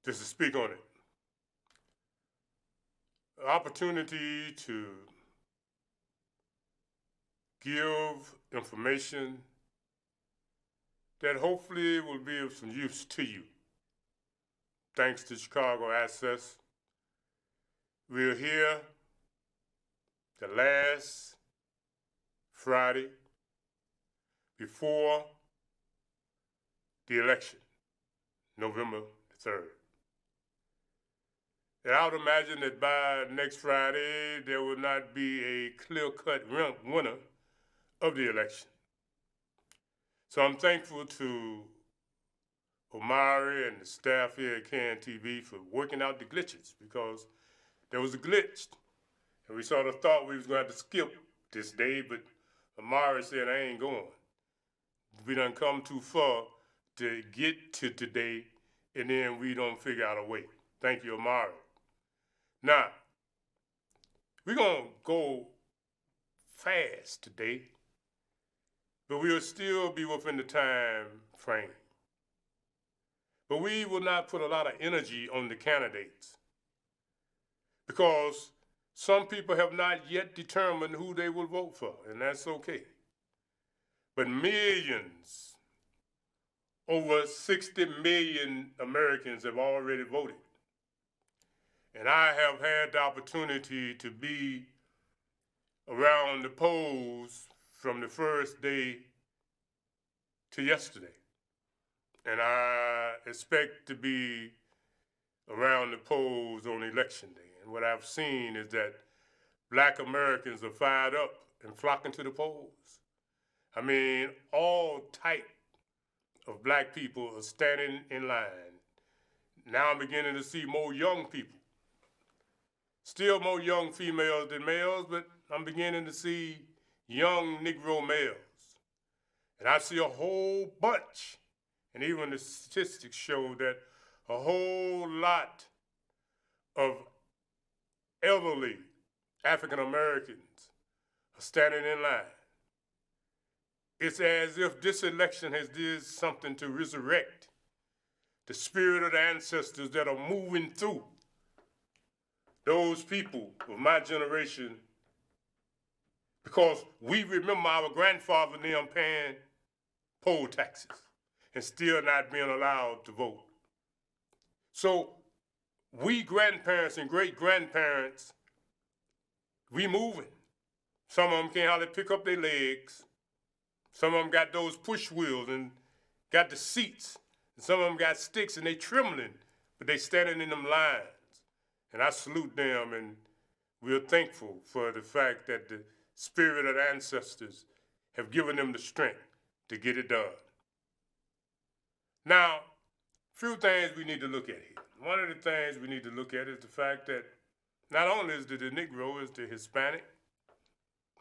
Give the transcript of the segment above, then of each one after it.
just to speak on it. An opportunity to give information that hopefully will be of some use to you. Thanks to Chicago Access, we're here the last Friday before the election, November the 3rd. And I would imagine that by next Friday, there will not be a clear-cut winner of the election. So I'm thankful to Omari and the staff here at KNTV for working out the glitches, because there was a glitch. And we sort of thought we was going to have to skip this day, but Omari said, I ain't going. We done come too far to get to today, and then we don't figure out a way. Thank you, Omari. Now, we're going to go fast today, but we'll still be within the time frame. But we will not put a lot of energy on the candidates, because some people have not yet determined who they will vote for, and that's okay. But millions, over 60 million Americans have already voted. And I have had the opportunity to be around the polls from the first day to yesterday. And I expect to be around the polls on election day. And what I've seen is that Black Americans are fired up and flocking to the polls. I mean, all type of Black people are standing in line. Now I'm beginning to see more young people. Still more young females than males, but I'm beginning to see young Negro males. And I see a whole bunch, and even the statistics show that a whole lot of elderly African Americans are standing in line. It's as if this election has did something to resurrect the spirit of the ancestors that are moving through. Those people of my generation, because we remember our grandfather and them paying poll taxes and still not being allowed to vote. So we grandparents and great-grandparents, we moving. Some of them can't hardly pick up their legs. Some of them got those push wheels and got the seats. And some of them got sticks and they trembling, but they standing in them lines. And I salute them, and we're thankful for the fact that the spirit of the ancestors have given them the strength to get it done. Now, a few things we need to look at here. One of the things we need to look at is the fact that not only is the Negro, it's the Hispanic,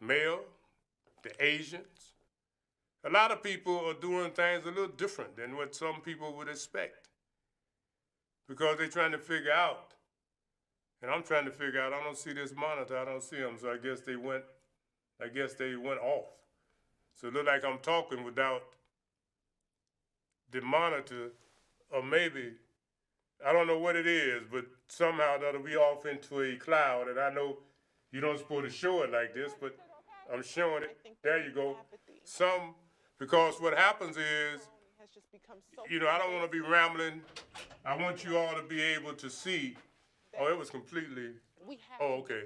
male, the Asians. A lot of people are doing things a little different than what some people would expect, because they're trying to figure out. And I'm trying to figure out, I don't see this monitor, I don't see them, so I guess they went off. So it looks like I'm talking without the monitor, or maybe, I don't know what it is, but somehow that'll be off into a cloud, and I know you don't supposed to show it like this, but I'm showing it. There you go. Because what happens is, I don't want to be rambling. I want you all to be able to see. Oh, it was completely. Oh, okay.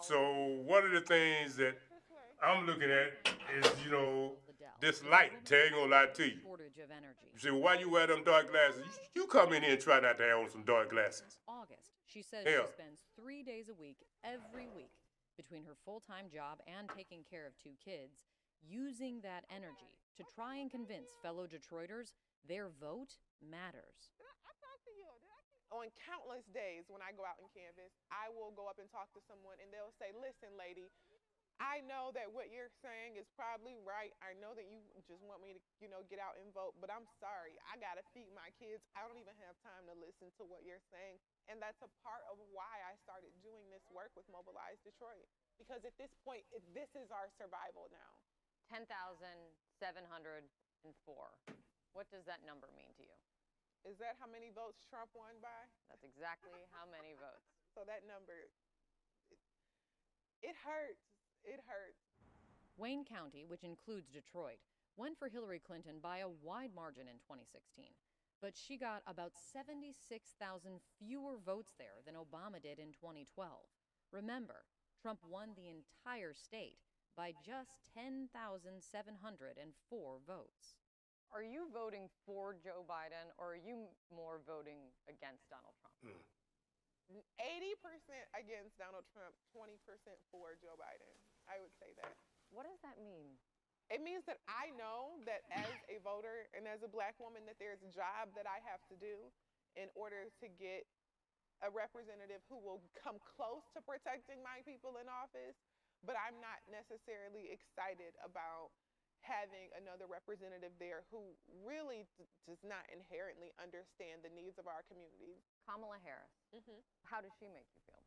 So one of the things that I'm looking at is, this light. I ain't gonna lie to you. You say, well, why you wear them dark glasses? You come in here and try not to have on some dark glasses. August, she says she spends 3 days a week, every week, between her full-time job and taking care of 2 kids, using that energy to try and convince fellow Detroiters their vote matters. On countless days when I go out and canvass, I will go up and talk to someone and they'll say, listen, lady, I know that what you're saying is probably right. I know that you just want me to, get out and vote, but I'm sorry. I got to feed my kids. I don't even have time to listen to what you're saying. And that's a part of why I started doing this work with Mobilize Detroit. Because at this point, this is our survival now. 10,704. What does that number mean to you? Is that how many votes Trump won by? That's exactly how many votes. So that number, it hurts. It hurts. Wayne County, which includes Detroit, won for Hillary Clinton by a wide margin in 2016. But she got about 76,000 fewer votes there than Obama did in 2012. Remember, Trump won the entire state by just 10,704 votes. Are you voting for Joe Biden, or are you more voting against Donald Trump? 80% against Donald Trump, 20% for Joe Biden. I would say that. What does that mean? It means that I know that as a voter and as a black woman that there's a job that I have to do in order to get a representative who will come close to protecting my people in office, but I'm not necessarily excited about having another representative there who really does not inherently understand the needs of our communities. Kamala Harris. How does she make you feel?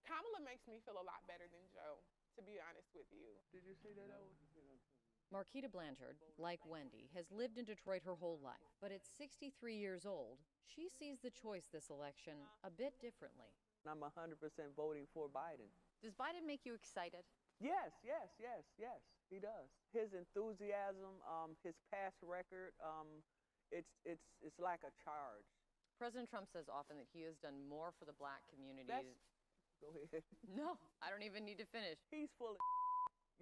Kamala makes me feel a lot better than Joe, to be honest with you. Did you say that? Marquita Blanchard, like Wendy, has lived in Detroit her whole life, but at 63 years old, she sees the choice this election a bit differently. I'm 100% voting for Biden. Does Biden make you excited? Yes, he does. His enthusiasm, his past record, it's like a charge. President Trump says often that he has done more for the black community. Go ahead. No, I don't even need to finish. He's full of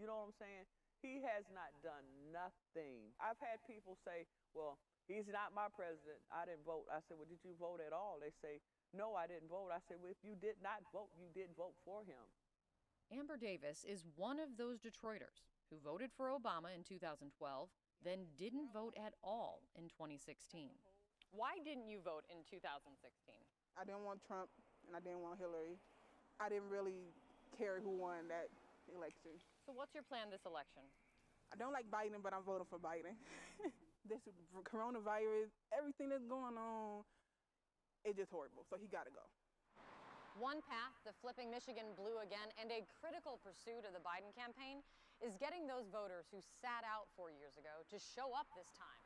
you know what I'm saying? He has not done nothing. I've had people say, well, he's not my president. I didn't vote. I said, well, did you vote at all? They say, no, I didn't vote. I said, well, if you did not vote, you didn't vote for him. Amber Davis is one of those Detroiters who voted for Obama in 2012, then didn't vote at all in 2016. Why didn't you vote in 2016? I didn't want Trump and I didn't want Hillary. I didn't really care who won that election. So what's your plan this election? I don't like Biden, but I'm voting for Biden. This coronavirus, everything that's going on, it's just horrible. So he got to go. One path to flipping Michigan blue again, and a critical pursuit of the Biden campaign, is getting those voters who sat out 4 years ago to show up this time.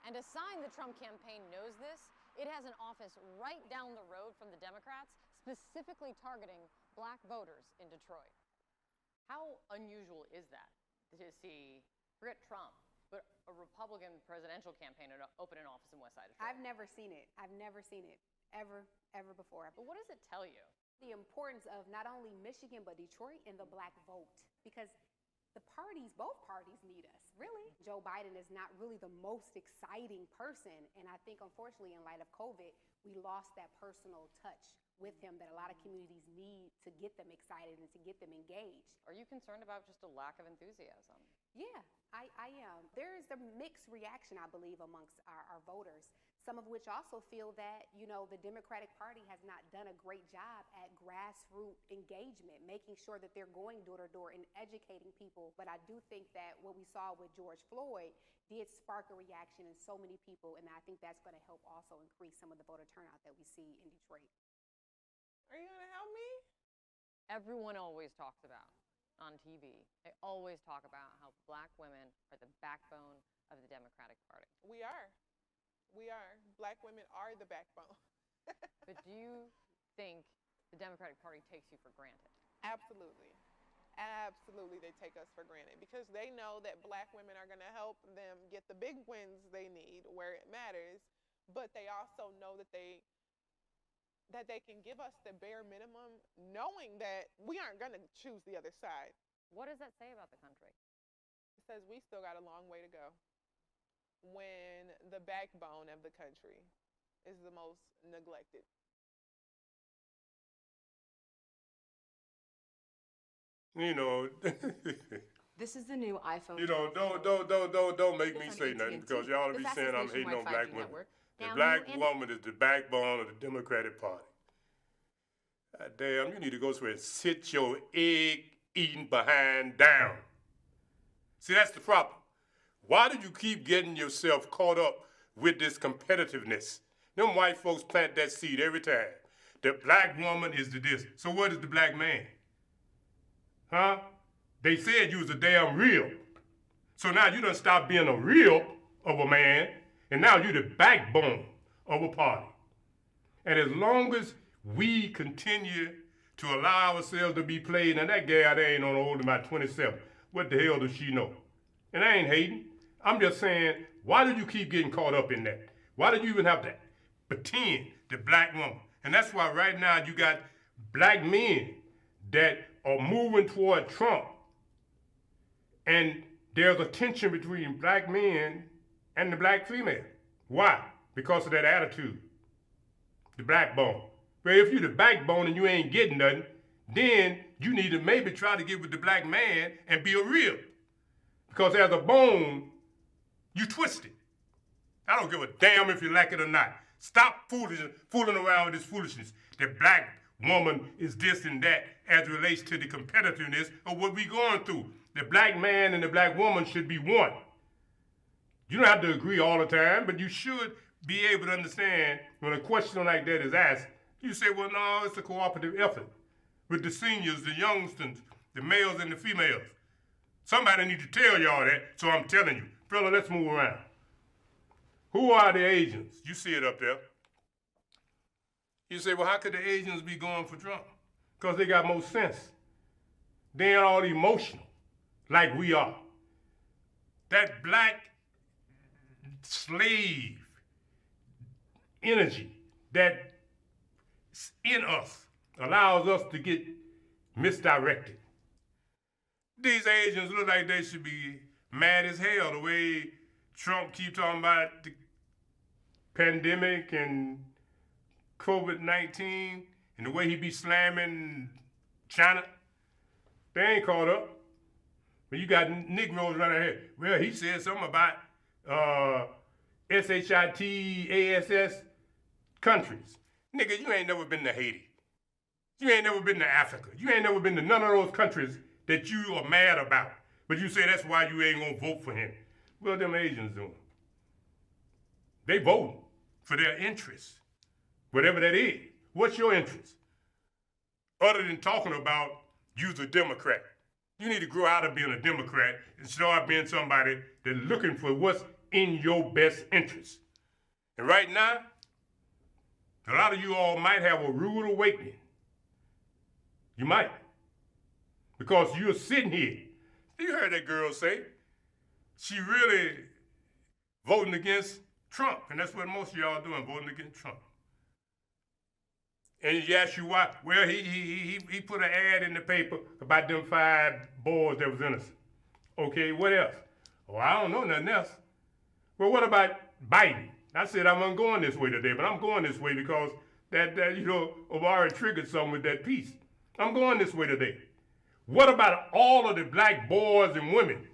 And a sign the Trump campaign knows this, it has an office right down the road from the Democrats, specifically targeting black voters in Detroit. How unusual is that to see, forget Trump, but a Republican presidential campaign open an office in West Side Detroit? I've never seen it. I've never seen it ever before. But what does it tell you? The importance of not only Michigan, but Detroit and the black vote. Because both parties need us, really. Joe Biden is not really the most exciting person. And I think, unfortunately, in light of COVID, we lost that personal touch with him that a lot of communities need to get them excited and to get them engaged. Are you concerned about just a lack of enthusiasm? Yeah, I am. There is a mixed reaction, I believe, amongst our voters. Some of which also feel that, the Democratic Party has not done a great job at grassroots engagement, making sure that they're going door to door and educating people. But I do think that what we saw with George Floyd did spark a reaction in so many people, and I think that's going to help also increase some of the voter turnout that we see in Detroit. Are you going to help me? Everyone always talks about on TV, they always talk about how black women are the backbone of the Democratic Party. We are. Black women are the backbone. But do you think the Democratic Party takes you for granted? Absolutely. Absolutely, they take us for granted because they know that black women are going to help them get the big wins they need where it matters, but they also know that they can give us the bare minimum knowing that we aren't going to choose the other side. What does that say about the country? It says we still got a long way to go when the backbone of the country is the most neglected. This is the new iPhone. Don't make me It's on say nothing AT&T, because y'all the be fastest saying I'm hating on nationwide black 5G women. network. The Now, black new and- woman is the backbone of the Democratic Party. God damn, you need to go somewhere and sit your egg-eating behind down. See, that's the problem. Why do you keep getting yourself caught up with this competitiveness? Them white folks plant that seed every time. The black woman is the this. So what is the black man? Huh? They said you was a damn real. So now you done stop being a real of a man And now you're the backbone of a party. And as long as we continue to allow ourselves to be played, and that gal there ain't on older than about 27, what the hell does she know? And I ain't hating. I'm just saying, why did you keep getting caught up in that? Why did you even have to pretend the black woman? And that's why right now you got black men that are moving toward Trump. And there's a tension between black men and the black female. Why? Because of that attitude, the backbone. But if you're the backbone and you ain't getting nothing, then you need to maybe try to get with the black man and be a real. Because as a bone, you twist it. I don't give a damn if you like it or not. Stop fooling around with this foolishness. The black woman is this and that as it relates to the competitiveness of what we're going through. The black man and the black woman should be one. You don't have to agree all the time, but you should be able to understand when a question like that is asked. You say, well, no, it's a cooperative effort with the seniors, the youngsters, the males and the females. Somebody need to tell y'all that, so I'm telling you. Fella, let's move around. Who are the agents? You see it up there. You say, well, how could the Asians be going for Trump? Because they got more sense. They ain't all emotional like we are. That black slave energy that's in us allows us to get misdirected. These Asians look like they should be mad as hell the way Trump keep talking about the pandemic and COVID-19 and the way he be slamming China. They ain't caught up. But you got Negroes running here. Well, he said something about SHIT, ASS countries. Nigga, you ain't never been to Haiti. You ain't never been to Africa. You ain't never been to none of those countries that you are mad about. But you say that's why you ain't gonna vote for him. What them Asians doing? They voting for their interests, whatever that is. What's your interest? Other than talking about you's a Democrat. You need to grow out of being a Democrat and start being somebody that's looking for what's in your best interest. And right now, a lot of you all might have a rude awakening. You might. Because you're sitting here. You heard that girl say, she really voting against Trump. And that's what most of y'all are doing, voting against Trump. And he asked you why. Well, he put an ad in the paper about them 5 boys that was innocent. Okay, what else? Oh, I don't know nothing else. Well, what about Biden? I said I wasn't going this way today, but I'm going this way because that Obama triggered something with that piece. I'm going this way today. What about all of the black boys and women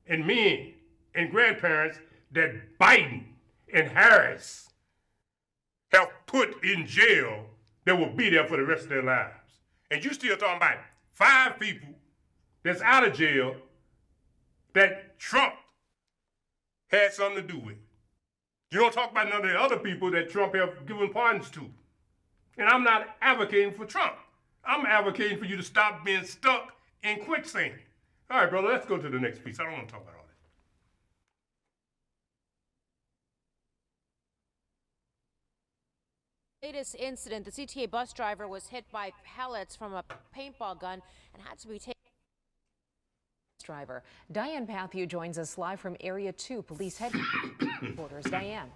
and men and grandparents that Biden and Harris have put in jail that will be there for the rest of their lives? And you still talking about 5 people that's out of jail that Trump had something to do with. You don't talk about none of the other people that Trump have given pardons to. And I'm not advocating for Trump. I'm advocating for you to stop being stuck in quicksand. All right, brother, let's go to the next piece. I don't want to talk about all that. Latest incident, the CTA bus driver was hit by pellets from a paintball gun and had to be taken. Driver Diane Pathew joins us live from Area 2 Police Headquarters. Diane.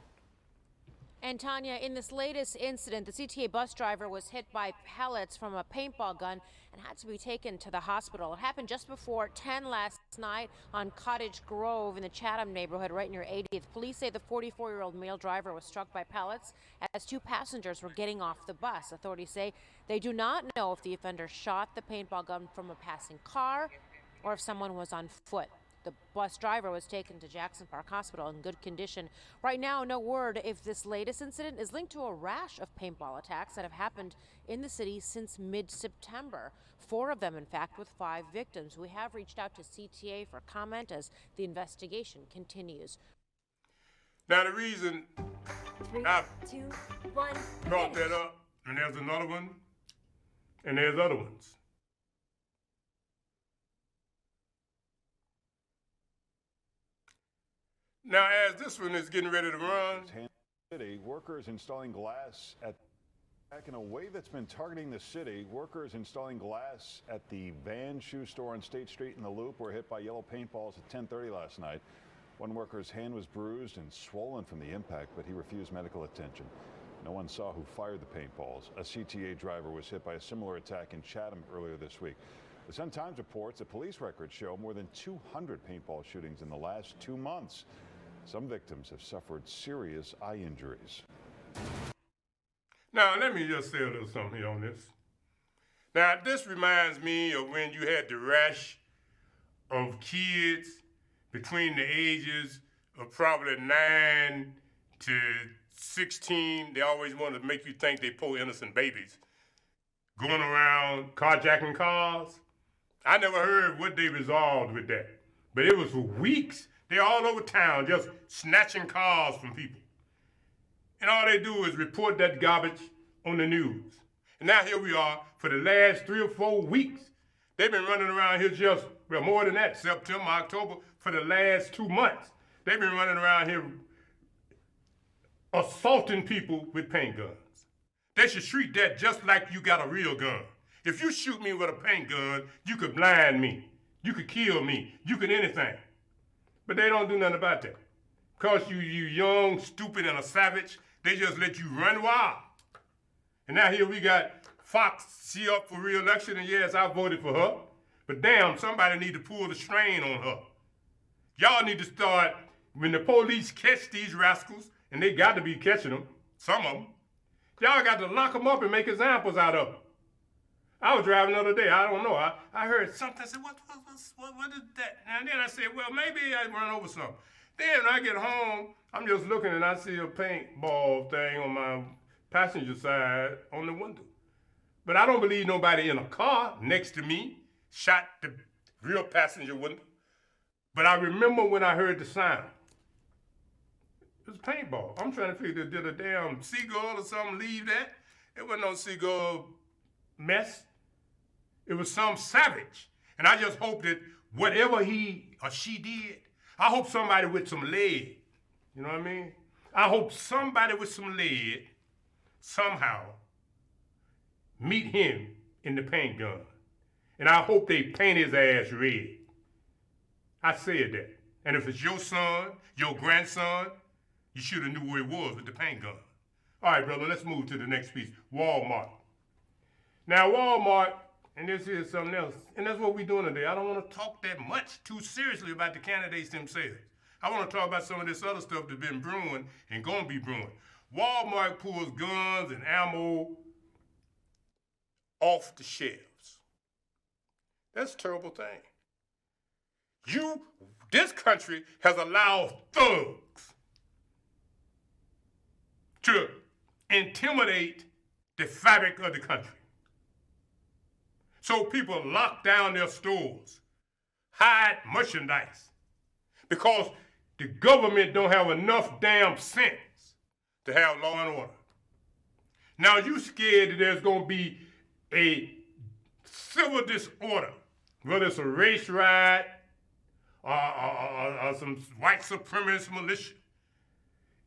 And Tanya, in this latest incident, the CTA bus driver was hit by pellets from a paintball gun and had to be taken to the hospital. It happened just before 10 last night on Cottage Grove in the Chatham neighborhood right near 80th. Police say the 44-year-old male driver was struck by pellets as 2 passengers were getting off the bus. Authorities say they do not know if the offender shot the paintball gun from a passing car or if someone was on foot. The bus driver was taken to Jackson Park Hospital in good condition. Right now, no word if this latest incident is linked to a rash of paintball attacks that have happened in the city since mid-September. 4 of them, in fact, with 5 victims. We have reached out to CTA for comment as the investigation continues. Now, the reason 3, I 2, 1. brought that up, and there's another one, and there's other ones. Now, as this one is getting ready to run, City, workers installing glass at back in a wave that's been targeting the city. Workers installing glass at the Van Shoe Store on State Street in the Loop were hit by yellow paintballs at 10:30 last night. One worker's hand was bruised and swollen from the impact, but he refused medical attention. No one saw who fired the paintballs. A CTA driver was hit by a similar attack in Chatham earlier this week. The Sun-Times reports that police records show more than 200 paintball shootings in the last 2 months. Some victims have suffered serious eye injuries. now let me just say a little something here on this. Now, this reminds me of when you had the rash of kids between the ages of probably 9 to 16. They always wanted to make you think they poor innocent babies going around carjacking cars. I never heard what they resolved with that, but it was for weeks. They're all over town just snatching cars from people. And all they do is report that garbage on the news. And now here we are for the last 3 or 4 weeks. They've been running around here just, well, more than that, September, October, for the last 2 months. They've been running around here assaulting people with paint guns. They should treat that just like you got a real gun. If you shoot me with a paint gun, you could blind me. You could kill me. You could anything. But they don't do nothing about that. Because you young, stupid, and a savage, they just let you run wild. And now here we got Fox, she up for re-election, and yes, I voted for her. But damn, somebody need to pull the strain on her. Y'all need to start, when the police catch these rascals, and they got to be catching them, some of them, y'all got to lock them up and make examples out of them. I was driving the other day, I don't know, I heard something, I said, what is that? And then I said, well, maybe I run over something. Then when I get home, I'm just looking and I see a paintball thing on my passenger side on the window. But I don't believe nobody in a car next to me shot the real passenger window. But I remember when I heard the sound. It was paintball. I'm trying to figure, did a damn seagull or something leave that? It wasn't no seagull mess. It was some savage. And I just hope that whatever he or she did, I hope somebody with some lead, you know what I mean? I hope somebody with some lead somehow meet him in the paint gun. And I hope they paint his ass red. I said that. And if it's your son, your grandson, you should have knew where he was with the paint gun. All right, brother, let's move to the next piece, Walmart. Now, Walmart, and this is something else, and that's what we're doing today. I don't want to talk that much too seriously about the candidates themselves. I want to talk about some of this other stuff that's been brewing and going to be brewing. Walmart pulls guns and ammo off the shelves. That's a terrible thing. This country has allowed thugs to intimidate the fabric of the country. So people lock down their stores, hide merchandise, because the government don't have enough damn sense to have law and order. Now you scared that there's gonna be a civil disorder, whether it's a race riot or some white supremacist militia,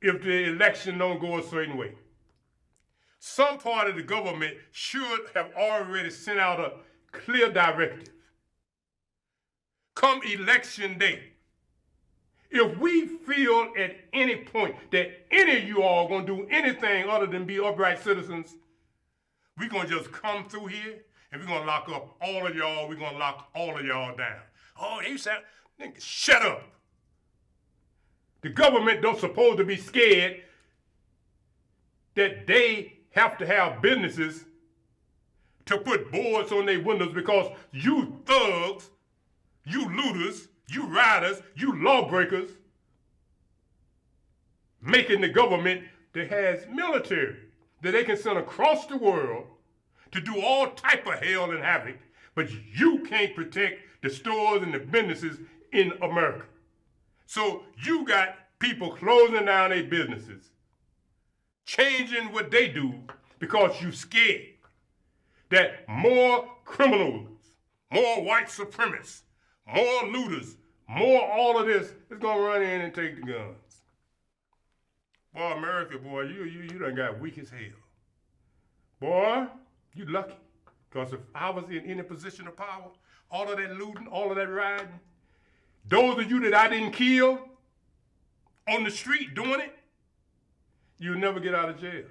if the election don't go a certain way. Some part of the government should have already sent out a clear directive. Come election day, if we feel at any point that any of you all are going to do anything other than be upright citizens, we're going to just come through here and we're going to lock up all of y'all. We're going to lock all of y'all down. Oh, they said, nigga, shut up. The government don't supposed to be scared that they have to have businesses to put boards on their windows because you thugs, you looters, you rioters, you lawbreakers, making the government that has military that they can send across the world to do all type of hell and havoc, but you can't protect the stores and the businesses in America. So you got people closing down their businesses, changing what they do because you scared that more criminals, more white supremacists, more looters, more all of this is gonna run in and take the guns. Boy, America, boy, you done got weak as hell. Boy, you lucky. Because if I was in any position of power, all of that looting, all of that riding, those of you that I didn't kill on the street doing it, you'll never get out of jail.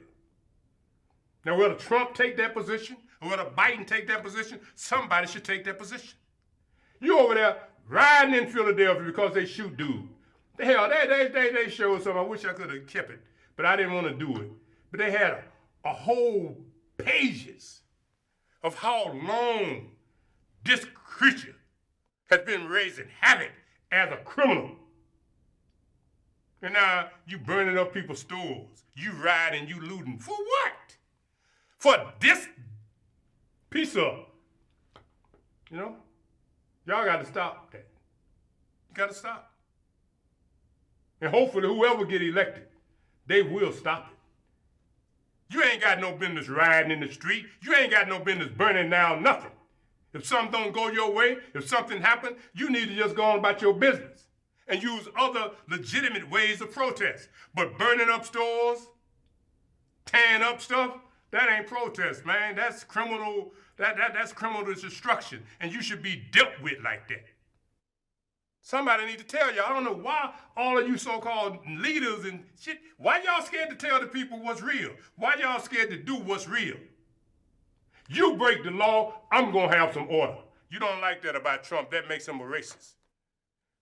Now, whether Trump take that position or whether Biden take that position, somebody should take that position. You over there riding in Philadelphia because they shoot dudes. Hell, they showed something. I wish I could have kept it, but I didn't want to do it. But they had a whole pages of how long this creature has been raising havoc as a criminal. And now you burning up people's stores. You riding, you looting. For what? For this piece of, y'all got to stop that. You got to stop. And hopefully whoever get elected, they will stop it. You ain't got no business riding in the street. You ain't got no business burning down nothing. If something don't go your way, if something happens, you need to just go on about your business and use other legitimate ways of protest. But burning up stores, tearing up stuff, that ain't protest, man. That's criminal, that's criminal destruction. And you should be dealt with like that. Somebody need to tell you. I don't know why all of you so-called leaders and shit, why y'all scared to tell the people what's real? Why y'all scared to do what's real? You break the law, I'm gonna have some order. You don't like that about Trump, that makes him a racist.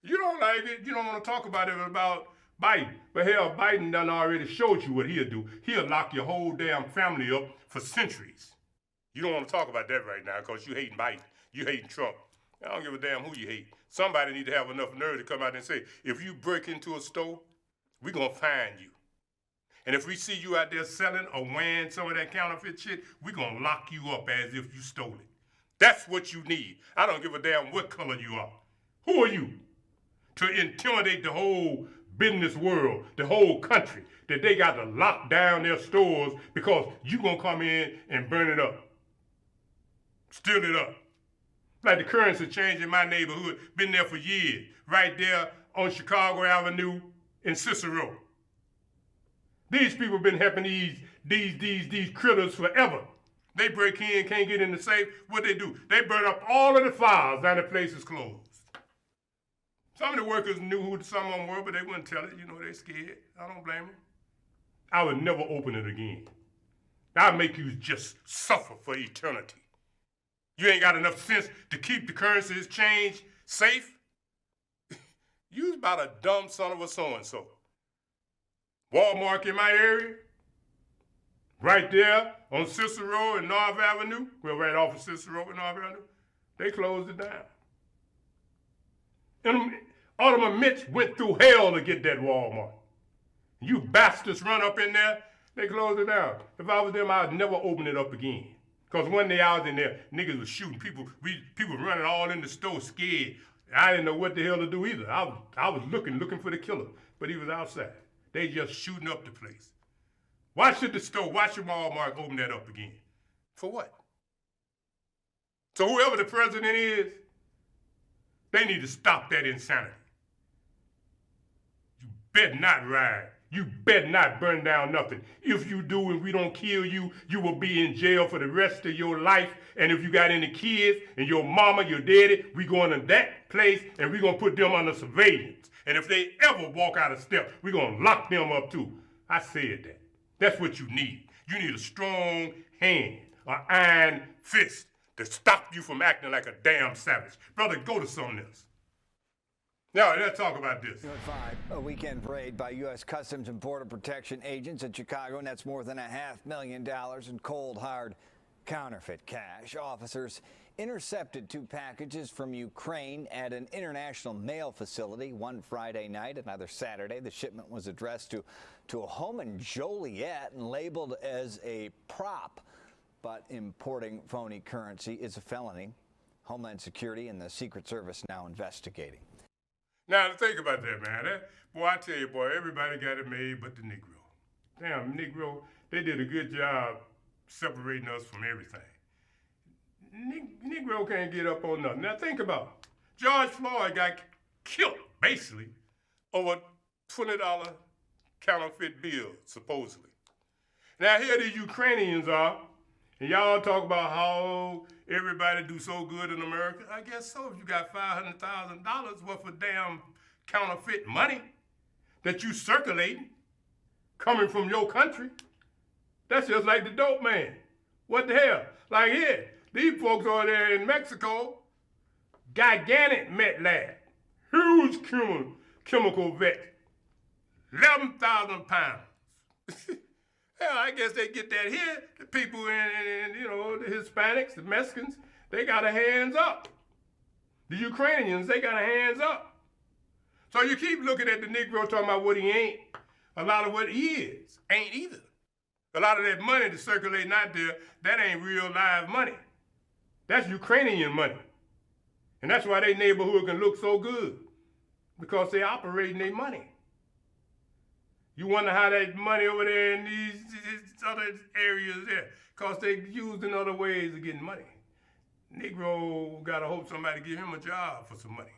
You don't like it, you don't wanna talk about it about Biden. But hell, Biden done already showed you what he'll do. He'll lock your whole damn family up for centuries. You don't wanna talk about that right now because you hating Biden, you hating Trump. I don't give a damn who you hate. Somebody need to have enough nerve to come out and say, if you break into a store, we're going to find you. And if we see you out there selling or wearing some of that counterfeit shit, we're going to lock you up as if you stole it. That's what you need. I don't give a damn what color you are. Who are you to intimidate the whole business world, the whole country, that they got to lock down their stores because you going to come in and burn it up, steal it up? Like the currency change in my neighborhood, been there for years, right there on Chicago Avenue in Cicero. These people been helping these critters forever. They break in, can't get in the safe. What they do? They burn up all of the files, now the place is closed. Some of the workers knew who some of them were, but they wouldn't tell it. They scared. I don't blame them. I would never open it again. I'll make you just suffer for eternity. You ain't got enough sense to keep the currency exchange safe? You's about a dumb son of a so-and-so. Walmart in my area, right there on Cicero and North Avenue, well, right off of Cicero and North Avenue, they closed it down. And Alderman Mitch went through hell to get that Walmart. You bastards run up in there, they closed it down. If I was them, I'd never open it up again. Because one day I was in there, niggas was shooting people. People running all in the store scared. I didn't know what the hell to do either. I was looking for the killer, but he was outside. They just shooting up the place. Why should the store, why should Walmart open that up again? For what? So whoever the president is, they need to stop that insanity. You better not ride. You better not burn down nothing. If you do and we don't kill you, you will be in jail for the rest of your life. And if you got any kids and your mama, your daddy, we going to that place and we going to put them under surveillance. And if they ever walk out of step, we going to lock them up too. I said that. That's what you need. You need a strong hand, an iron fist to stop you from acting like a damn savage. Brother, go to something else. Now, let's talk about this. A weekend raid by U.S. Customs and Border Protection agents in Chicago, and that's more than $500,000 in cold, hard counterfeit cash. Officers intercepted 2 packages from Ukraine at an international mail facility, one Friday night, another Saturday. The shipment was addressed to a home in Joliet and labeled as a prop, but importing phony currency is a felony. Homeland Security and the Secret Service now investigating. Now, think about that, man. Boy, I tell you, boy, everybody got it made but the Negro. Damn, Negro, they did a good job separating us from everything. Negro can't get up on nothing. Now, think about it. George Floyd got killed, basically, over $20 counterfeit bills, supposedly. Now here the Ukrainians are, and y'all talk about how everybody do so good in America. I guess so. If you got $500,000 worth of damn counterfeit money that you circulating, coming from your country, that's just like the dope man. What the hell? Like here, these folks over there in Mexico, gigantic meth lab, huge chemical vet, 11,000 pounds. Hell, I guess they get that here. The people in you know, the Hispanics, the Mexicans, they got their hands up. The Ukrainians, they got their hands up. So you keep looking at the Negro talking about what he ain't. A lot of what he is ain't either. A lot of that money that's circulating out there, that ain't real live money. That's Ukrainian money. And that's why their neighborhood can look so good, because they operating their money. You wonder how that money over there in these other areas there, because they used in other ways of getting money. Negro gotta hope somebody give him a job for some money.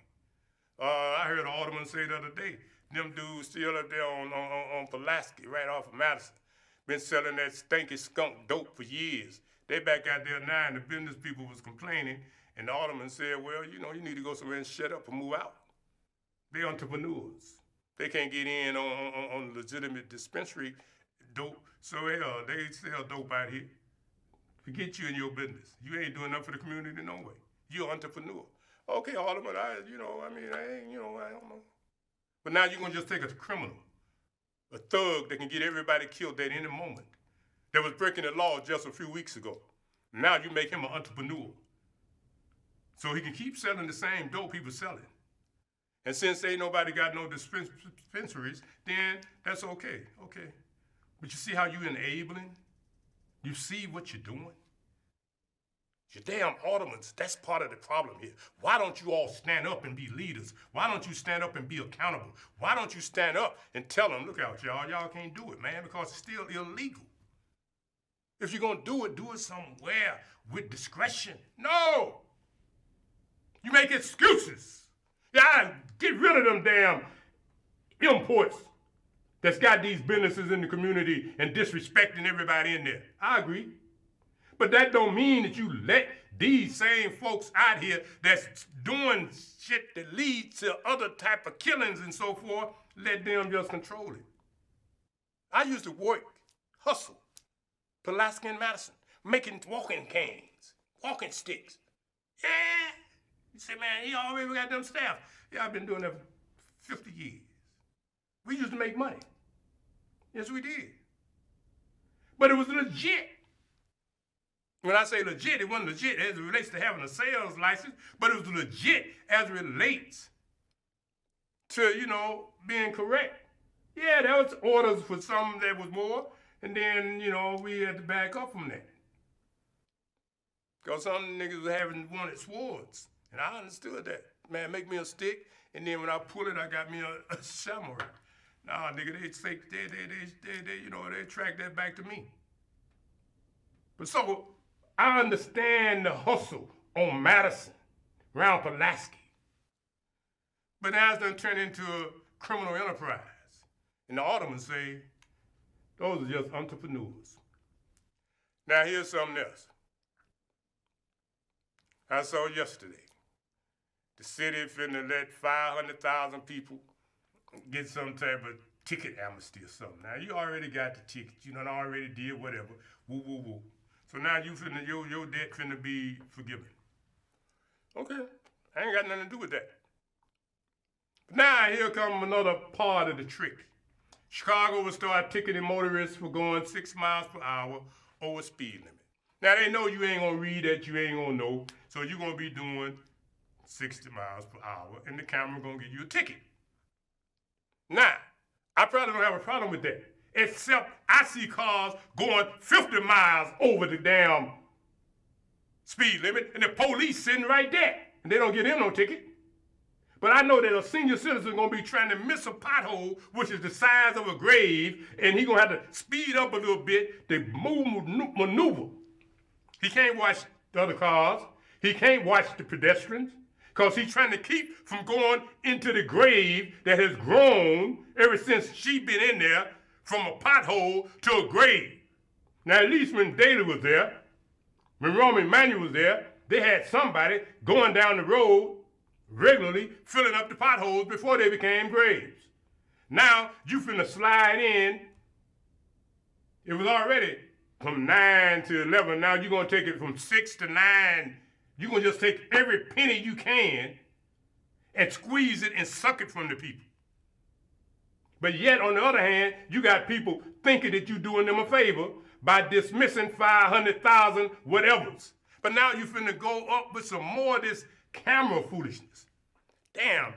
I heard an alderman say the other day, them dudes still up there on Pulaski, right off of Madison, been selling that stinky skunk dope for years. They back out there now, and the business people was complaining, and the alderman said, well, you know, you need to go somewhere and shut up and move out. They entrepreneurs. They can't get in on legitimate dispensary dope, so they sell dope out here. Forget you and your business. You ain't doing nothing for the community no way. You're an entrepreneur. Okay, Alderman, I don't know. But now you're gonna just take a criminal, a thug that can get everybody killed at any moment, that was breaking the law just a few weeks ago. Now you make him an entrepreneur. So he can keep selling the same dope he was selling. And since ain't nobody got no dispensaries, then that's okay. But you see how you enabling? You see what you're doing? Your damn aldermen, that's part of the problem here. Why don't you all stand up and be leaders? Why don't you stand up and be accountable? Why don't you stand up and tell them, look out, y'all can't do it, man, because it's still illegal. If you're gonna do it somewhere with discretion. No! You make excuses. Yeah, get rid of them damn imports that's got these businesses in the community and disrespecting everybody in there. I agree. But that don't mean that you let these same folks out here that's doing shit that leads to other type of killings and so forth, let them just control it. I used to work, hustle, Pulaski and Madison, making walking canes, walking sticks. Yeah. You say, man, he already got them staff. Yeah, I've been doing that for 50 years. We used to make money. Yes, we did. But it was legit. When I say legit, it wasn't legit as it relates to having a sales license, but it was legit as it relates to, you know, being correct. Yeah, there was orders for some that was more, and then, you know, we had to back up from that. Because some niggas wanted swords, and I understood that. Man, make me a stick, and then when I pull it, I got me a samurai. Nah, nigga, they track that back to me. But so, I understand the hustle on Madison, around Pulaski. But now it's done turned into a criminal enterprise. And the aldermen say, those are just entrepreneurs. Now here's something else. I saw yesterday, the city finna let 500,000 people get some type of ticket amnesty or something. Now you already got the ticket, you done already did whatever, woo, woo, woo. So now your debt finna be forgiven. Okay, I ain't got nothing to do with that. But now here comes another part of the trick. Chicago will start ticketing motorists for going 6 miles per hour over speed limit. Now they know you ain't gonna read that, you ain't gonna know, so you're gonna be doing 60 miles per hour and the camera gonna give you a ticket. Now, I probably don't have a problem with that. Except I see cars going 50 miles over the damn speed limit, and the police sitting right there, and they don't get him no ticket. But I know that a senior citizen gonna be trying to miss a pothole, which is the size of a grave, and he gonna have to speed up a little bit to maneuver. He can't watch the other cars. He can't watch the pedestrians. because he's trying to keep from going into the grave that has grown ever since she been in there, from a pothole to a grave. Now, at least when Daley was there, when Rahm Emanuel was there, they had somebody going down the road regularly filling up the potholes before they became graves. Now, you finna slide in. It was already from 9 to 11. Now you're going to take it from 6 to 9. You're going to just take every penny you can and squeeze it and suck it from the people. But yet, on the other hand, you got people thinking that you're doing them a favor by dismissing 500,000 whatevers. But now you're finna go up with some more of this camera foolishness. Damn.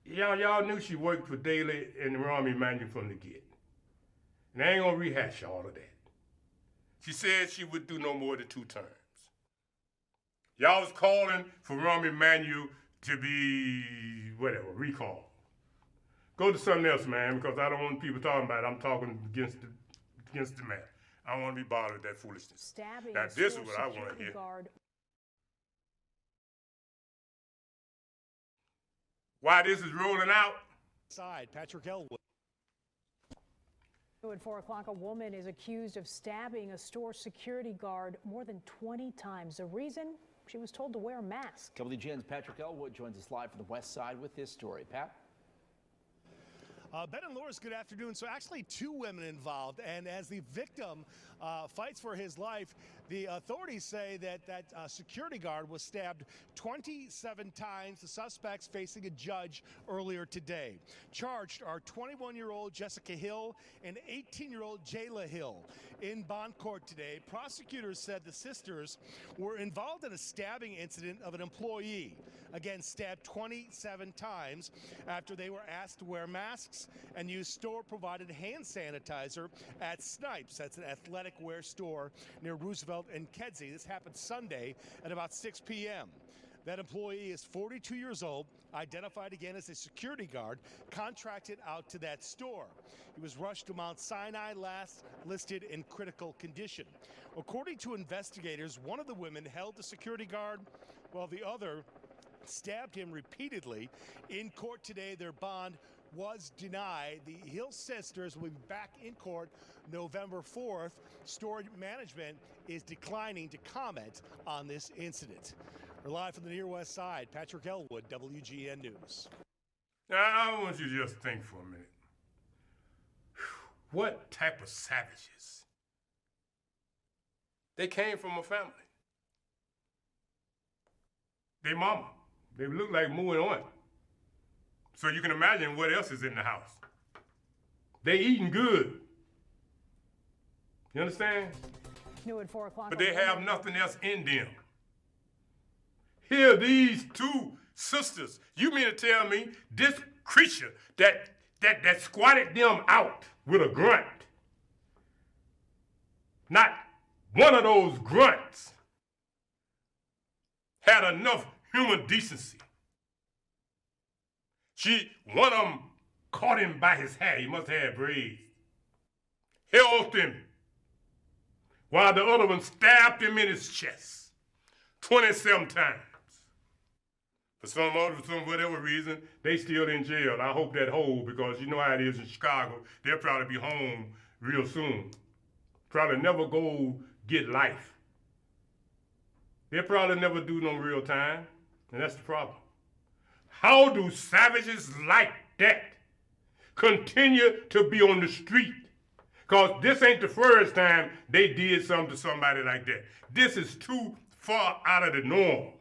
Y'all knew she worked for Daley and Rahm Emanuel from the get. And I ain't gonna rehash all of that. She said she would do no more than 2 terms. Y'all was calling for Rahm Emanuel to be, whatever, recalled. Go to something else, man, because I don't want people talking about it. I'm talking against the man. I don't want to be bothered with that foolishness. Stabbing now, this is what I want to hear. Why this is rolling out? Patrick Elwood. At 4 o'clock, a woman is accused of stabbing a store security guard more than 20 times. The reason? She was told to wear a mask. WGN's Patrick Elwood joins us live from the West Side with this story. Pat? Ben and Loris, good afternoon. So actually 2 women involved, and as the victim fights for his life, the authorities say that security guard was stabbed 27 times. The suspects facing a judge earlier today. Charged are 21-year-old Jessica Hill and 18-year-old Jayla Hill. In bond court today, prosecutors said the sisters were involved in a stabbing incident of an employee. Again, stabbed 27 times after they were asked to wear masks and use store-provided hand sanitizer at Snipes. That's an athletic wear store near Roosevelt and Kedzie. This happened Sunday at about 6 p.m. That employee is 42 years old, identified again as a security guard, contracted out to that store. He was rushed to Mount Sinai last, listed in critical condition. According to investigators, one of the women held the security guard while the other stabbed him repeatedly. In court today, their bond was denied. The Hill sisters will be back in court November 4th. Store management is declining to comment on this incident. We're live from the near West Side. Patrick Elwood, WGN News. Now, I want you to just think for a minute. What type of savages? They came from a family. They mama. They look like Moo and Owen. So you can imagine what else is in the house. They eating good. You understand? New at 4 o'clock. But they have nothing else in them. Here, these 2 sisters, you mean to tell me this creature that squatted them out with a grunt, not one of those grunts had enough human decency. One of them caught him by his hair. He must have had braids. Held him while the other one stabbed him in his chest 27 times. For whatever reason, they still in jail. I hope that hold, because you know how it is in Chicago. They'll probably be home real soon. Probably never go get life. They'll probably never do no real time, and that's the problem. How do savages like that continue to be on the street? Because this ain't the first time they did something to somebody like that. This is too far out of the norm.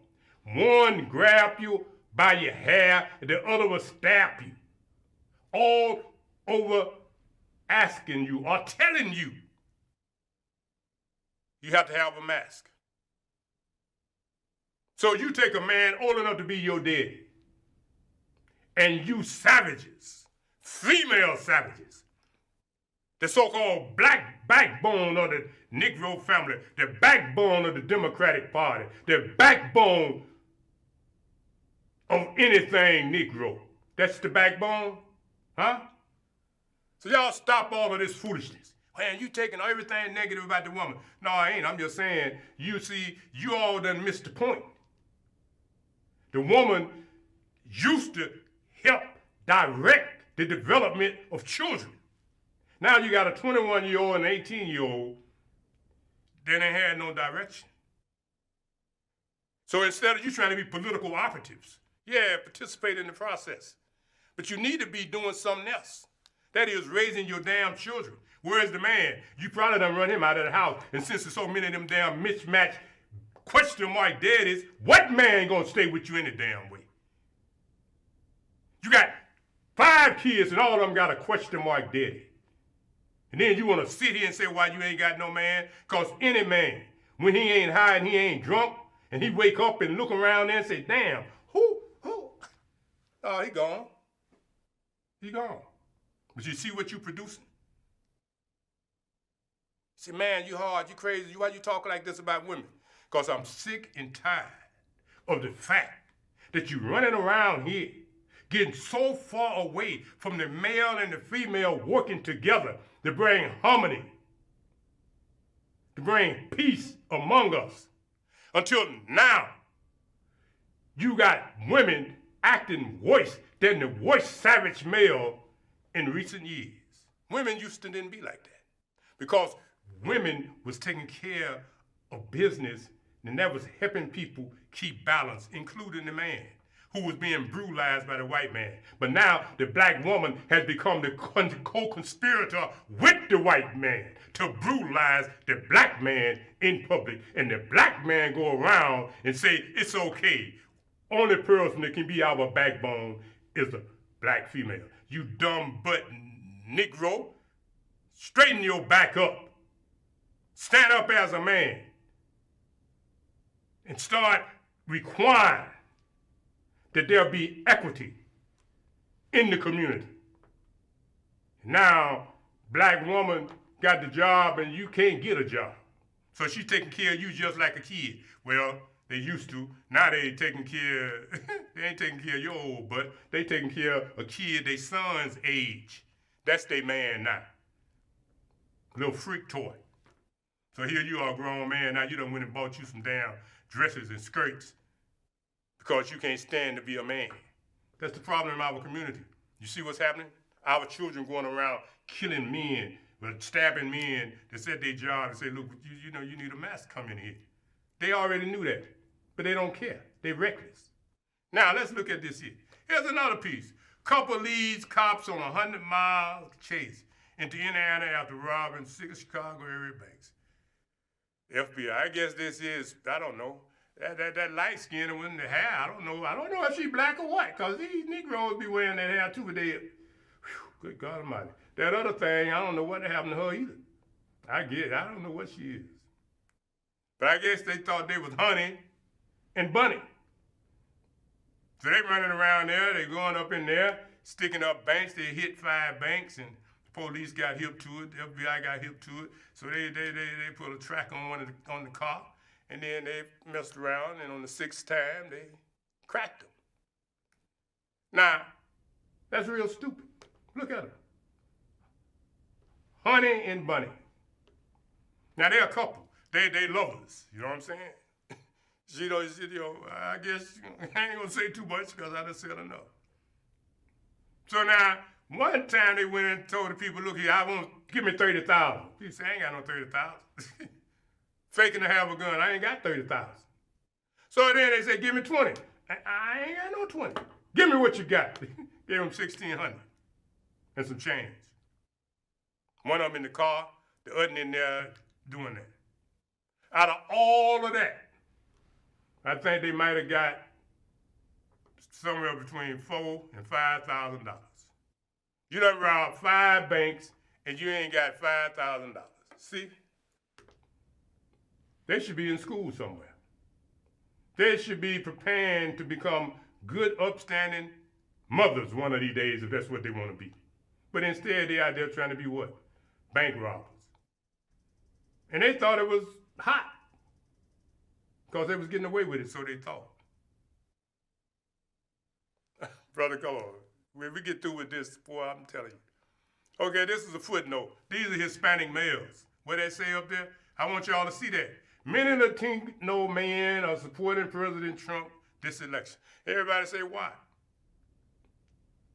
One grab you by your hair, and the other will stab you. All over asking you or telling you you have to have a mask. So you take a man old enough to be your daddy, and you savages, female savages, the so-called black backbone of the Negro family, the backbone of the Democratic Party, the backbone of anything Negro. That's the backbone, huh? So y'all stop all of this foolishness. Man, you taking everything negative about the woman. No, I ain't. I'm just saying, you see, you all done missed the point. The woman used to help direct the development of children. Now you got a 21-year-old and 18-year-old, then they had no direction. So instead of you trying to be political operatives, yeah, participate in the process. But you need to be doing something else. That is raising your damn children. Where's the man? You probably done run him out of the house. And since there's so many of them damn mismatched question mark daddies, what man gonna stay with you any damn way? You got 5 kids and all of them got a question mark daddy. And then you want to sit here and say why you ain't got no man? Because any man, when he ain't high and he ain't drunk, and he wake up and look around there and say, damn, who? Oh, he gone. He gone. But you see what you producing? Say, man, you hard, you crazy. Why you talking like this about women? Because I'm sick and tired of the fact that you running around here getting so far away from the male and the female working together to bring harmony, to bring peace among us. Until now, you got women acting worse than the worst savage male in recent years. Women used to didn't be like that because women was taking care of business and that was helping people keep balance, including the man who was being brutalized by the white man. But now the black woman has become the co-conspirator with the white man to brutalize the black man in public. And the black man go around and say, it's okay. Only person that can be our backbone is a black female. You dumb butt Negro, straighten your back up. Stand up as a man and start requiring that there be equity in the community. Now, black woman got the job and you can't get a job. So she's taking care of you just like a kid. Well, they used to. Now they ain't taking care, they ain't taking care of your old butt. They taking care of a kid their son's age. That's their man now. Little freak toy. So here you are, grown man, now you done went and bought you some damn dresses and skirts because you can't stand to be a man. That's the problem in our community. You see what's happening? Our children going around killing men, stabbing men that said their job and say, look, you know, you need a mask come in here. They already knew that, but they don't care. They reckless. Now, let's look at this here. Here's another piece. Couple leads cops on a 100-mile chase into Indiana after robbing 6 Chicago area banks. FBI, I guess this is, I don't know, that light skin with the hair, I don't know if she black or white, because these Negroes be wearing that hair too, but they, whew, good God Almighty. That other thing, I don't know what happened to her either. I don't know what she is. But I guess they thought they was Honey and Bunny. So they running around there, they going up in there, sticking up banks, they hit 5 banks, and the police got hip to it, the FBI got hip to it, so they put a track on the car, and then they messed around, and on the 6th time, they cracked them. Now, that's real stupid. Look at them. Honey and Bunny. Now, they're a couple. They lovers, you know what I'm saying? You know, I guess I ain't gonna say too much because I done said enough. So now, one time they went and told the people, look here, give me 30,000. People say, I ain't got no 30,000. Faking to have a gun, I ain't got 30,000. So then they say, give me 20. I ain't got no 20. Give me what you got. Gave them 1,600 and some change. One of them in the car, the other in there doing that. Out of all of that, I think they might have got somewhere between $4,000 and $5,000. You done robbed 5 banks and you ain't got $5,000. See? They should be in school somewhere. They should be preparing to become good, upstanding mothers one of these days if that's what they want to be. But instead, they out there trying to be what? Bank robbers. And they thought it was hot because they was getting away with it, so they thought. Brother, come on. When we get through with this, boy, I'm telling you. Okay, this is a footnote. These are Hispanic males. What they say up there? I want y'all to see that. Many Latino men are supporting President Trump this election. Everybody say why?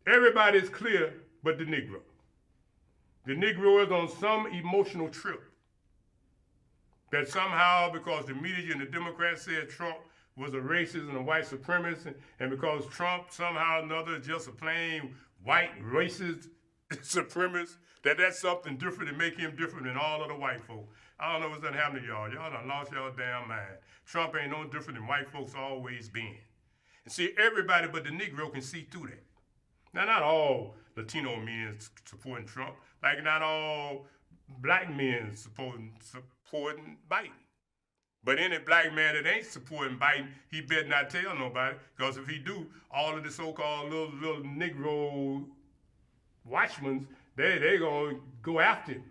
Everybody is clear but the Negro. The Negro is on some emotional trip that somehow, because the media and the Democrats said Trump was a racist and a white supremacist, and because Trump somehow or another is just a plain white racist supremacist, that's something different and make him different than all other white folk. I don't know what's done happened to y'all. Y'all done lost y'all damn mind. Trump ain't no different than white folks always been. And see, everybody but the Negro can see through that. Now, not all Latino men supporting Trump, like not all black men supporting Biden. But any black man that ain't supporting Biden, he better not tell nobody, because if he do, all of the so-called little Negro watchmen, they gonna go after him.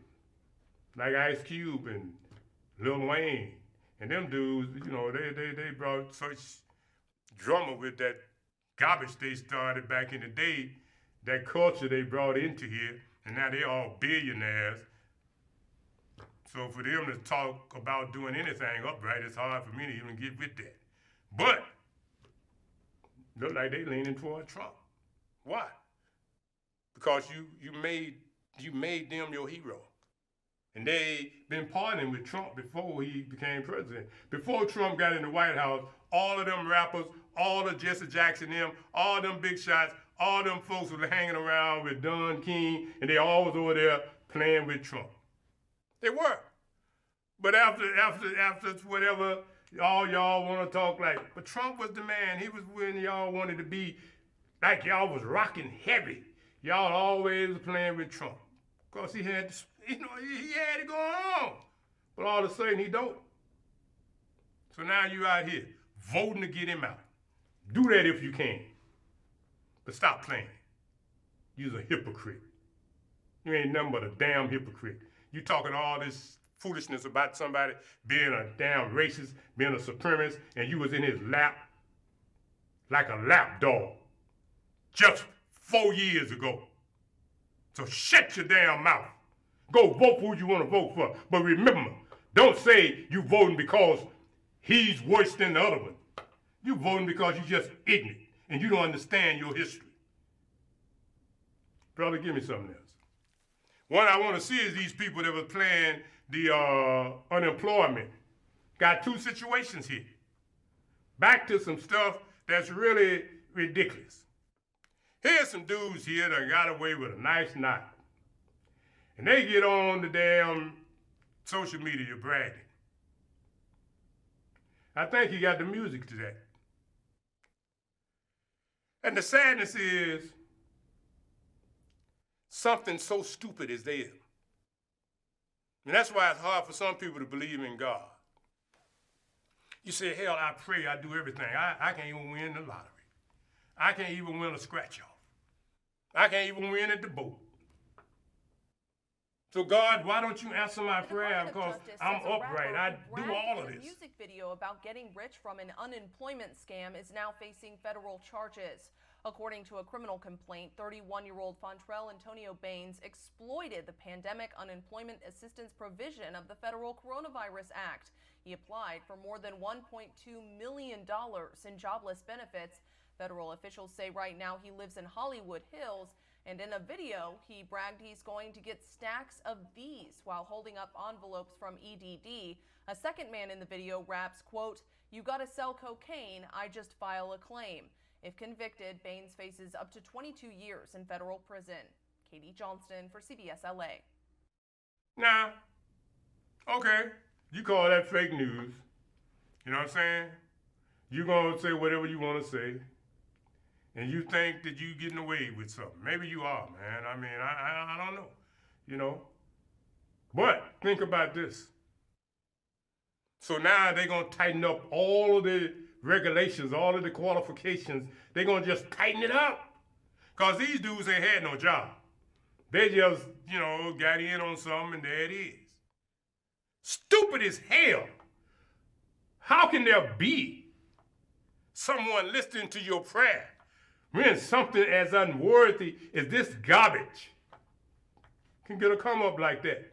Like Ice Cube and Lil Wayne. And them dudes, you know, they brought such drama with that garbage they started back in the day, that culture they brought into here, and now they all billionaires. So for them to talk about doing anything upright, it's hard for me to even get with that. But look like they leaning toward Trump. Why? Because you made them your hero. And they been partnering with Trump before he became president. Before Trump got in the White House, all of them rappers, all of Jesse Jackson, them, all them big shots, all them folks were hanging around with Don King, and they all was over there playing with Trump. They were. But after whatever, all y'all want to talk like, but Trump was the man. He was when y'all wanted to be, like y'all was rocking heavy. Y'all always playing with Trump. Because he had, he had it going on. But all of a sudden he don't. So now you out here voting to get him out. Do that if you can. But stop playing. You're a hypocrite. You ain't nothing but a damn hypocrite. You talking all this foolishness about somebody being a damn racist, being a supremacist, and you was in his lap like a lap dog just 4 years ago. So shut your damn mouth. Go vote for who you want to vote for. But remember, don't say you voting because he's worse than the other one. You voting because you're just ignorant and you don't understand your history. Brother, give me something else. What I want to see is these people that were playing the unemployment. Got two situations here. Back to some stuff that's really ridiculous. Here's some dudes here that got away with a nice knot. And they get on the damn social media bragging. I think he got the music to that. And the sadness is something so stupid is there. And that's why it's hard for some people to believe in God. You say, hell, I pray, I do everything. I can't even win the lottery. I can't even win a scratch-off. I can't even win at the boat. So God, why don't you answer my prayer? Because I'm upright. I do all of this. A music video about getting rich from an unemployment scam is now facing federal charges. According to a criminal complaint, 31-year-old Fontrell Antonio Baines exploited the Pandemic Unemployment Assistance provision of the Federal Coronavirus Act. He applied for more than $1.2 million in jobless benefits. Federal officials say right now he lives in Hollywood Hills, and in a video, he bragged he's going to get stacks of these while holding up envelopes from EDD. A second man in the video raps, quote, "You gotta sell cocaine, I just file a claim." If convicted, Baines faces up to 22 years in federal prison. Katie Johnston for CBS LA. Now, okay, you call that fake news. You know what I'm saying? You're going to say whatever you want to say. And you think that you're getting away with something. Maybe you are, man. I mean, I don't know, you know. But think about this. So now they're going to tighten up all of the regulations, all of the qualifications. They're going to just tighten it up. Because these dudes ain't had no job. They just, you know, got in on something and there it is. Stupid as hell. How can there be someone listening to your prayer when something as unworthy as this garbage can get a come up like that?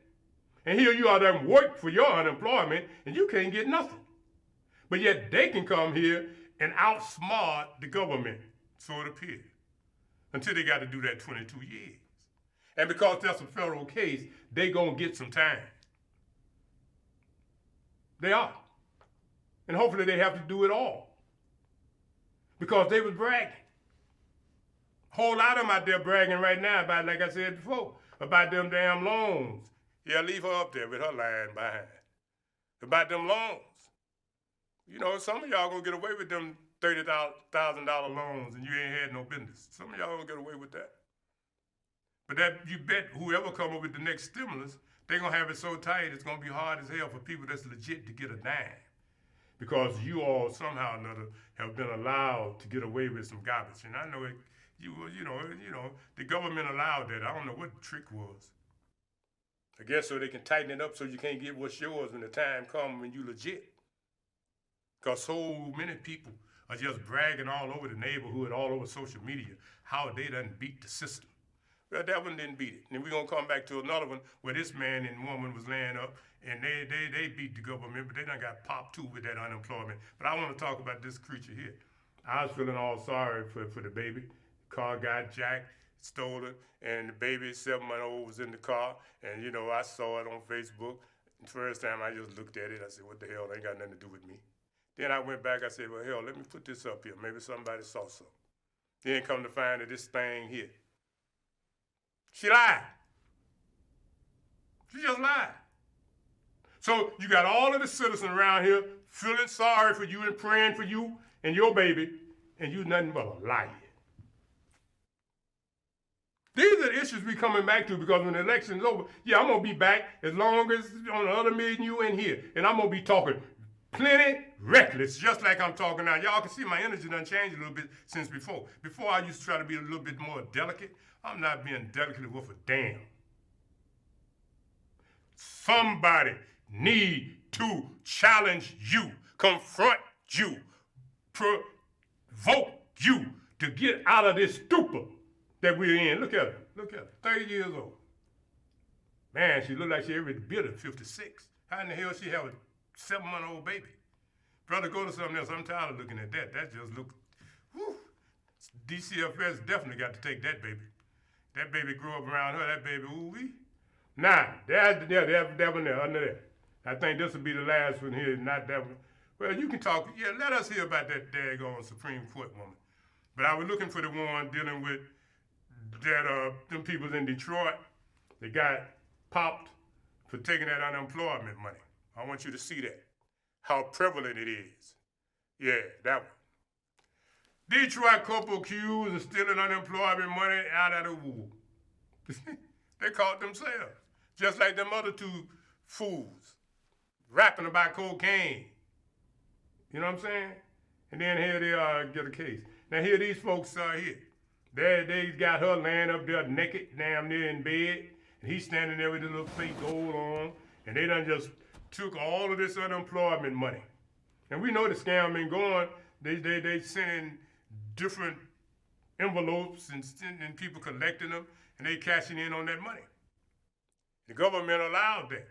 And here you are there and work for your unemployment and you can't get nothing. But yet they can come here and outsmart the government, so it appears, until they got to do that 22 years. And because that's a federal case, they gonna get some time. They are. And hopefully they have to do it all. Because they was bragging. Whole lot of them out there bragging right now about, like I said before, about them damn loans. Yeah, leave her up there with her lying behind. About them loans. You know, some of y'all gonna get away with them $30,000 loans and you ain't had no business. Some of y'all gonna get away with that. But that you bet whoever come up with the next stimulus, they gonna have it so tight it's gonna be hard as hell for people that's legit to get a dime. Because you all somehow or another have been allowed to get away with some garbage. And I know it, you know, the government allowed that. I don't know what the trick was. I guess so they can tighten it up so you can't get what's yours when the time comes when you legit. Because so many people are just bragging all over the neighborhood, all over social media, how they done beat the system. Well, that one didn't beat it. And we're going to come back to another one where this man and woman was laying up and they beat the government, but they done got popped too with that unemployment. But I want to talk about this creature here. I was feeling all sorry for the baby. Car got jacked, stolen, and the baby, 7-month-old, was in the car. And, you know, I saw it on Facebook. The first time I just looked at it, I said, what the hell, that ain't got nothing to do with me. Then I went back, I said, well, hell, let me put this up here. Maybe somebody saw something. Then come to find that this thing here, she lied. She just lied. So you got all of the citizens around here feeling sorry for you and praying for you and your baby, and you nothing but a liar. These are the issues we coming back to because when the election's over, yeah, I'm going to be back as long as on the other meeting you in here. And I'm going to be talking plenty reckless, just like I'm talking now. Y'all can see my energy done changed a little bit since before. Before I used to try to be a little bit more delicate. I'm not being delicate worth a damn. Somebody need to challenge you, confront you, provoke you to get out of this stupor that we're in. Look at her. Look at her. 30 years old. Man, she look like she every bit of 56. How in the hell she have a 7-month-old baby? Brother, go to something else. I'm tired of looking at that. That just look, whew. DCFS definitely got to take that baby. That baby grew up around her. That baby, ooh-wee. Nah, that one there, under there. I think this will be the last one here, not that one. Well, you can talk. Yeah, let us hear about that daggone Supreme Court woman. But I was looking for the one dealing with that them people in Detroit that got popped for taking that unemployment money. I want you to see that, how prevalent it is. Yeah, that one. Detroit couple accused of stealing unemployment money out of the wool. They caught themselves, just like them other two fools, rapping about cocaine. You know what I'm saying? And then here they are, get a case. Now here these folks are here. They got her laying up there naked, damn near in bed, and he's standing there with his little fake gold on, and they done just took all of this unemployment money. And we know the scam been going. They sending different envelopes and people collecting them, and they cashing in on that money. The government allowed that.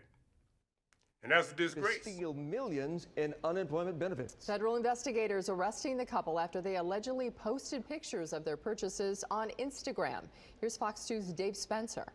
And that's a disgrace. To steal millions in unemployment benefits. Federal investigators arresting the couple after they allegedly posted pictures of their purchases on Instagram. Here's Fox 2's Dave Spencer.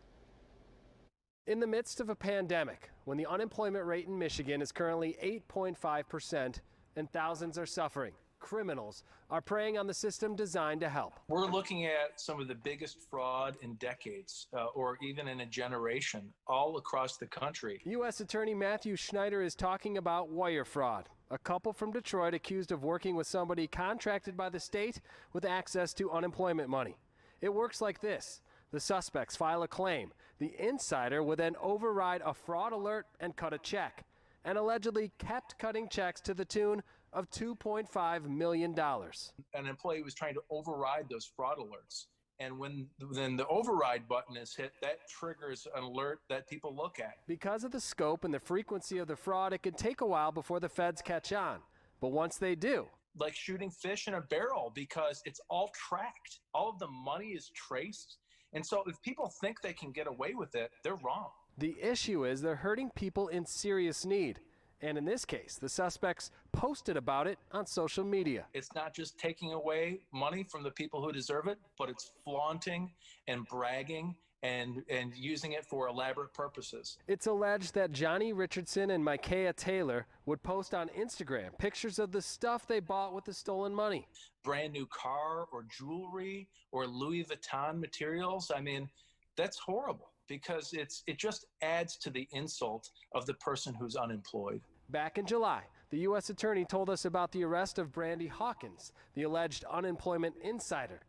In the midst of a pandemic, when the unemployment rate in Michigan is currently 8.5% and thousands are suffering, criminals are preying on the system designed to help. We're looking at some of the biggest fraud in decades, or even in a generation, all across the country. U.S. Attorney Matthew Schneider is talking about wire fraud. A couple from Detroit accused of working with somebody contracted by the state with access to unemployment money. It works like this. The suspects file a claim. The insider would then override a fraud alert and cut a check, and allegedly kept cutting checks to the tune of $2.5 million. An employee was trying to override those fraud alerts. And when the override button is hit, that triggers an alert that people look at. Because of the scope and the frequency of the fraud, it can take a while before the feds catch on. But once they do, like shooting fish in a barrel, because it's all tracked. All of the money is traced. And so if people think they can get away with it, they're wrong. The issue is they're hurting people in serious need. And in this case, the suspects posted about it on social media. It's not just taking away money from the people who deserve it, but it's flaunting and bragging and using it for elaborate purposes. It's alleged that Johnny Richardson and Micaiah Taylor would post on Instagram pictures of the stuff they bought with the stolen money. Brand new car or jewelry or Louis Vuitton materials. I mean, that's horrible because it just adds to the insult of the person who's unemployed. Back in July, the U.S. Attorney told us about the arrest of Brandy Hawkins, the alleged unemployment insider.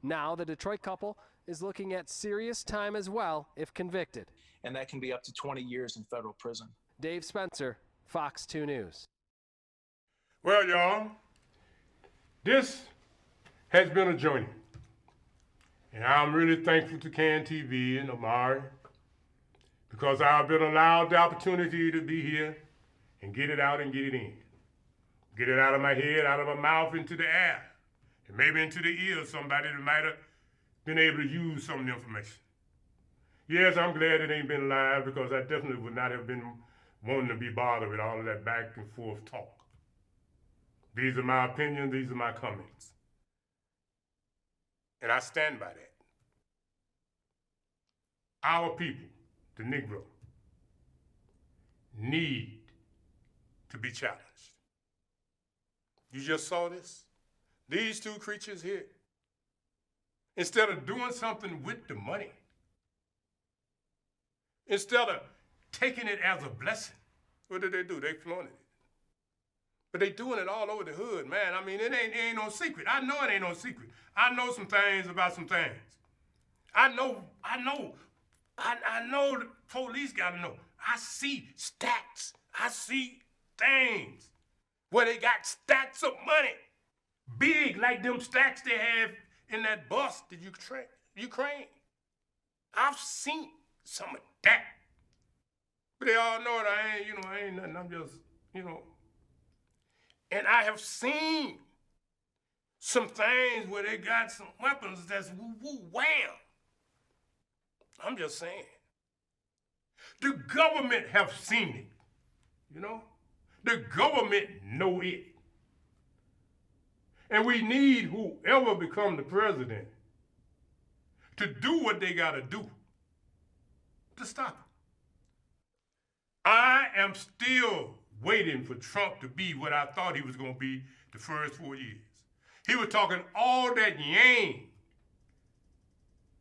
Now the Detroit couple is looking at serious time as well if convicted. And that can be up to 20 years in federal prison. Dave Spencer, Fox 2 News. Well, y'all, this has been a journey. And I'm really thankful to CAN TV and Omari because I've been allowed the opportunity to be here and get it out and get it in. Get it out of my head, out of my mouth, into the air, and maybe into the ear of somebody that might have been able to use some of the information. Yes, I'm glad it ain't been live because I definitely would not have been wanting to be bothered with all of that back and forth talk. These are my opinions, these are my comments. And I stand by that. Our people, the Negro, need to be challenged. You just saw this? These two creatures here, instead of doing something with the money, instead of taking it as a blessing, what did they do? They flaunted it. But they doing it all over the hood, man. I mean, it ain't no secret. I know it ain't no secret. I know some things about some things. I know the police gotta know. I see stacks. I see things where they got stacks of money. Big like them stacks they have in that bus that Ukraine. I've seen some of that. But they all know it. I ain't nothing. I'm just, And I have seen some things where they got some weapons that's woo-woo, wham. I'm just saying. The government have seen it, The government know it. And we need whoever become the president to do what they got to do to stop it. I am still waiting for Trump to be what I thought he was going to be the first 4 years. He was talking all that yang,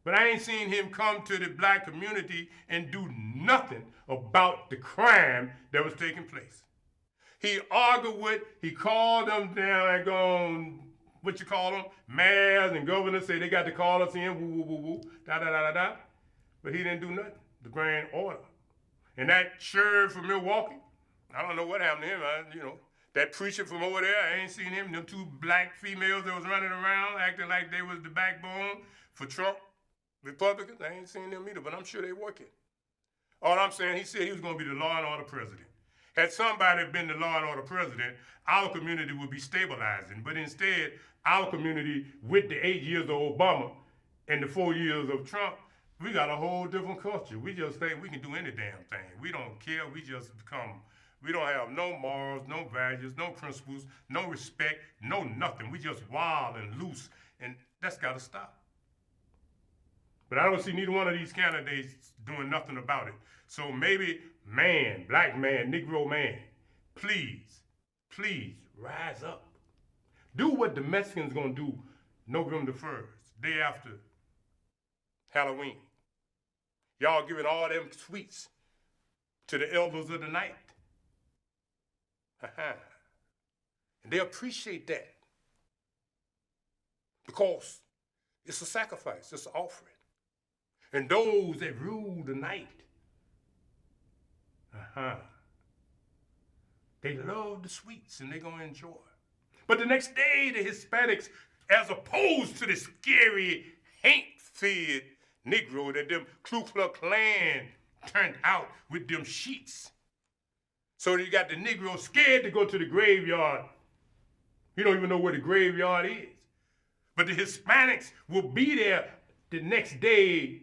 but I ain't seen him come to the black community and do nothing about the crime that was taking place. He argued he called them down and gone, mayors and governors say they got to call us in, woo, woo, woo, woo, da. But he didn't do nothing, the grand order. And that sheriff from Milwaukee, I don't know what happened to him, that preacher from over there, I ain't seen him, them two black females that was running around acting like they was the backbone for Trump Republicans, I ain't seen them either, but I'm sure they working. All I'm saying, he said he was going to be the law and order president. Had somebody been the law and order president, our community would be stabilizing. But instead, our community, with the 8 years of Obama and the 4 years of Trump, we got a whole different culture. We just think we can do any damn thing. We don't care. We don't have no morals, no values, no principles, no respect, no nothing. We just wild and loose, and that's got to stop. But I don't see neither one of these candidates doing nothing about it. So maybe black man, Negro man, please rise up. Do what the Mexicans gonna do November 1st, day after Halloween. Y'all giving all them sweets to the elders of the night. And they appreciate that because it's a sacrifice, it's an offering. And those that rule the night, they love the sweets and they're going to enjoy. But the next day, the Hispanics, as opposed to the scary, hate-fed Negro that them Ku Klux Klan turned out with them sheets. So you got the Negro scared to go to the graveyard. You don't even know where the graveyard is. But the Hispanics will be there the next day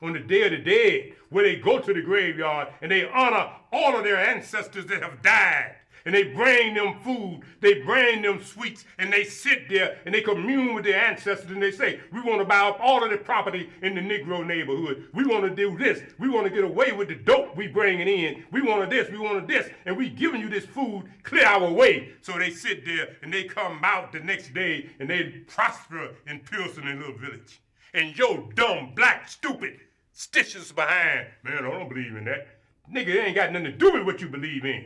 on the Day of the Dead, where they go to the graveyard and they honor all of their ancestors that have died. And they bring them food, they bring them sweets, and they sit there and they commune with their ancestors and they say, we want to buy up all of the property in the Negro neighborhood. We want to do this. We want to get away with the dope we bringing in. We want this, we want this, and we giving you this food, clear our way. So they sit there and they come out the next day and they prosper in Pilsen and Little Village. And yo dumb, black, stupid, stitches behind, man, I don't believe in that. Nigga, it ain't got nothing to do with what you believe in.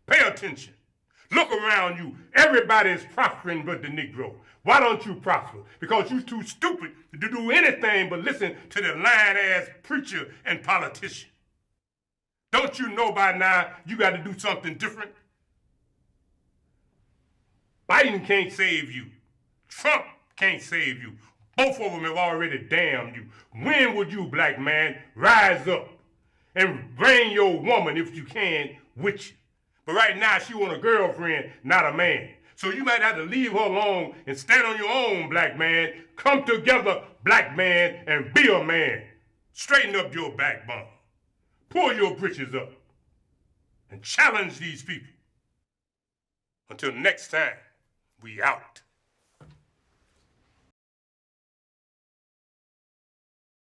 Pay attention. Look around you. Everybody is prospering but the Negro. Why don't you prosper? Because you're too stupid to do anything but listen to the lying-ass preacher and politician. Don't you know by now you got to do something different? Biden can't save you. Trump can't save you. Both of them have already damned you. When would you, black man, rise up and bring your woman, if you can, with you? But right now, she want a girlfriend, not a man. So you might have to leave her alone and stand on your own, black man. Come together, black man, and be a man. Straighten up your backbone. Pull your britches up. And challenge these people. Until next time, we out.